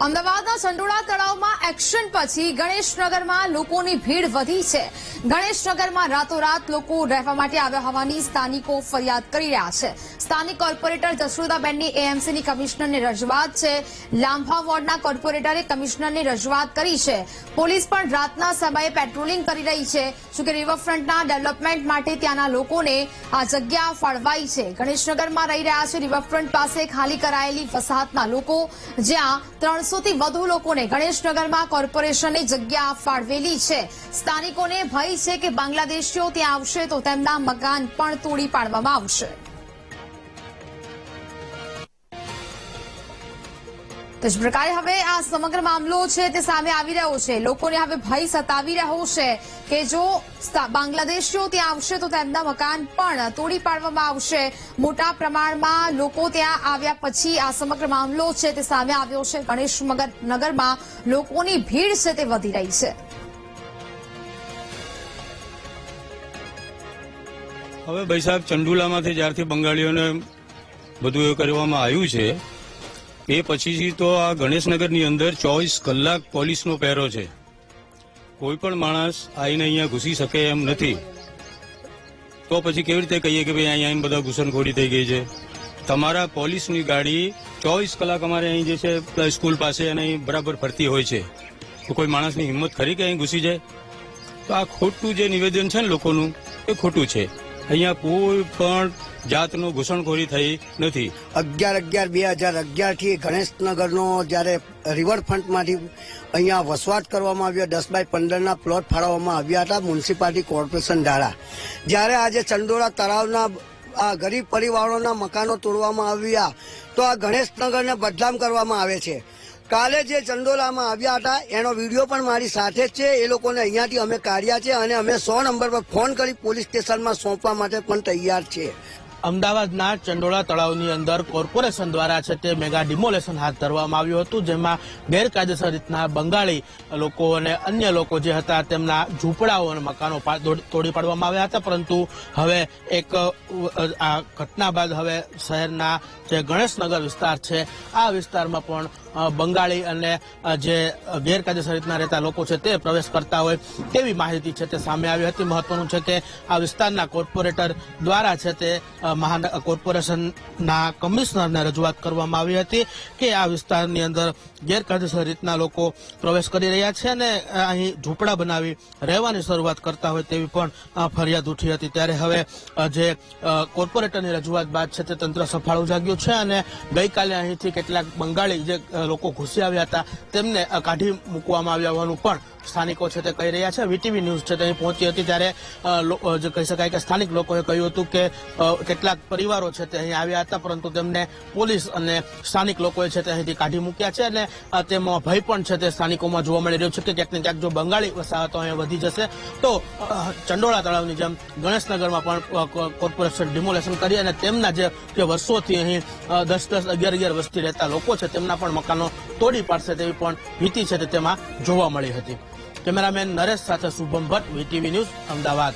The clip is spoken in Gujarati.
અમદાવાદના ચંડોળા તળાવમાં એક્શન પછી ગણેશનગરમાં લોકોની ભીડ વધી છે। ગણેશનગરમાં રાતોરાત લોકો રહેવા માટે આવ્યા હોવાની સ્થાનિકો ફરિયાદ કરી રહ્યા છે। સ્થાનિક કોર્પોરેટર જશોદાબેનની એએમસીની કમિશનરને રજૂઆત છે। લાંભા વોર્ડના કોર્પોરેટરે કમિશનરને રજૂઆત કરી છે। પોલીસ પણ રાતના સમયે પેટ્રોલિંગ કરી રહી છે। જોકે રિવરફ્રન્ટના ડેવલપમેન્ટ માટે ત્યાંના લોકોને આ જગ્યા ફાળવાઈ છે। ગણેશનગરમાં રહી રહ્યા છે રિવરફ્રન્ટ પાસે ખાલી કરાયેલી વસાહતના લોકો, જ્યાં 300 થી વધુ લોકોને ગણેશનગરમાં કોર્પોરેશને જગ્યા ફાળવેલી છે। સ્થાનિકોને ભય છે કે બાંગ્લાદેશીઓ ત્યાં આવશે તો તેમના મકાન પણ તોડી પાડવામાં આવશે। તો જ પ્રકારે હવે આ સમગ્ર મામલો છે તે સામે આવી રહ્યો છે। લોકોને હવે ભય સતાવી રહ્યો છે કે જો બાંગ્લાદેશીઓ ત્યાં આવશે તો તેમના મકાન પણ તોડી પાડવામાં આવશે। મોટા પ્રમાણમાં લોકો ત્યાં આવ્યા પછી આ સમગ્ર મામલો છે તે સામે આવ્યો છે। ગણેશનગરમાં લોકોની ભીડ છે તે વધી રહી છે। હવે ભાઈ સાહેબ, ચંડુલામાંથી જ્યારથી બંગાળીઓને બધું એ કરવામાં આવ્યું છે એ પછીથી તો આ ગણેશનગરની અંદર 24 કલાક પોલીસનો પહેરો છે। કોઈ પણ માણસ આવીને અહીંયા ઘૂસી શકે એમ નથી। તો પછી કેવી રીતે કહીએ કે ભાઈ અહીંયા આવીને બધા ઘૂસણખોરી થઈ ગઈ છે? તમારા પોલીસની ગાડી 24 કલાક અમારે અહીં જે છે સ્કૂલ પાસે અને અહીં બરાબર ફરતી હોય છે। તો કોઈ માણસની હિંમત ખરી કે અહીં ઘૂસી જાય? તો આ ખોટું જે નિવેદન છે ને લોકોનું એ ખોટું છે। અહીંયા કોઈ પણ જાતનું ઘૂસણખોરી થઈ નથી। 11/11/2011 થી ગણેશનગરનો જ્યારે રિવરફ્રન્ટમાંથી અહીંયા વસવાટ કરવામાં આવ્યો, 10x15 પ્લોટ ફાળવવામાં આવ્યા હતા મ્યુનિસિપાલિટી કોર્પોરેશન દ્વારા। જ્યારે આજે ચંડોળા તળાવના આ ગરીબ પરિવારોના મકાનો તોડવામાં આવ્યા તો આ ગણેશનગરને બદનામ કરવામાં આવે છે। કાલે જે ચંડોલામાં આવ્યા હતા એનો વિડીયો પણ મારી સાથે જ છે। એ લોકોને અહીંયાથી અમે કાઢ્યા છે અને અમે 100 નંબર પર ફોન કરી પોલીસ સ્ટેશનમાં સોંપવા માટે પણ તૈયાર છે। અમદાવાદના ચંડોળા તળાવની અંદર કોર્પોરેશન દ્વારા છે તે મેગા ડિમોલેશન હાથ ધરવામાં આવ્યું હતું, જેમાં ગેરકાયદેસર રીતના બંગાળી લોકો અને અન્ય લોકો જે હતા તેમના ઝૂંપડાઓ અને મકાનો તોડી પાડવામાં આવ્યા હતા। પરંતુ હવે એક આ ઘટના બાદ હવે શહેરના જે ગણેશનગર વિસ્તાર છે આ વિસ્તારમાં પણ બંગાળી અને જે ગેરકાયદેસર રીતના રહેતા લોકો છે તે પ્રવેશ કરતા હોય તેવી માહિતી છે તે સામે આવી હતી। મહત્વનું છે કે આ વિસ્તારના કોર્પોરેટર દ્વારા છે તે કોર્પોરેશનના કમિશનરને રજૂઆત કરવામાં આવી હતી કે આ વિસ્તારની અંદર ગેરકાયદેસર રીતના લોકો પ્રવેશ કરી રહ્યા છે અને અહીં ઝૂંપડા બનાવી રહેવાની શરૂઆત કરતા હોય તેવી પણ ફરિયાદ ઉઠી હતી। ત્યારે હવે જે કોર્પોરેટરની રજૂઆત બાદ છે તે તંત્ર સફાળું જાગ્યું છે અને ગઈકાલે અહીંથી કેટલાક બંગાળી જે લોકો ઘૂસી આવ્યા હતા તેમને કાઢી મૂકવામાં આવ્યા હોવાનું પણ સ્થાનિકો છે તે કહી રહ્યા છે। વીટીવી ન્યૂઝ છે તે અહીં પહોંચી હતી ત્યારે જે કહી શકાય કે સ્થાનિક લોકોએ કહ્યું હતું કે કેટલાક પરિવારો છે તે અહીં આવ્યા હતા પરંતુ તેમને પોલીસ અને સ્થાનિક લોકોએ છે તે અહીંથી કાઢી મૂક્યા છે અને તેમાં ભય પણ છે તે સ્થાનિકોમાં જોવા મળી રહ્યો છે કે ક્યાંક ને ક્યાંક જો બંગાળી વસાહતો અહીં વધી જશે તો ચંડોળા તળાવની જેમ ગણેશનગરમાં પણ કોર્પોરેશન ડિમોલેશન કરી અને તેમના જે વર્ષોથી અહીં 10-10, 11-11 વસ્તી રહેતા લોકો છે તેમના પણ મકાનો તોડી પાડશે તેવી પણ ભીતિ છે તે તેમાં જોવા મળી હતી। કેમેરામેન નરેશ સાથે શુભમ ભટ્ટ, વીટીવી ન્યૂઝ, અમદાવાદ।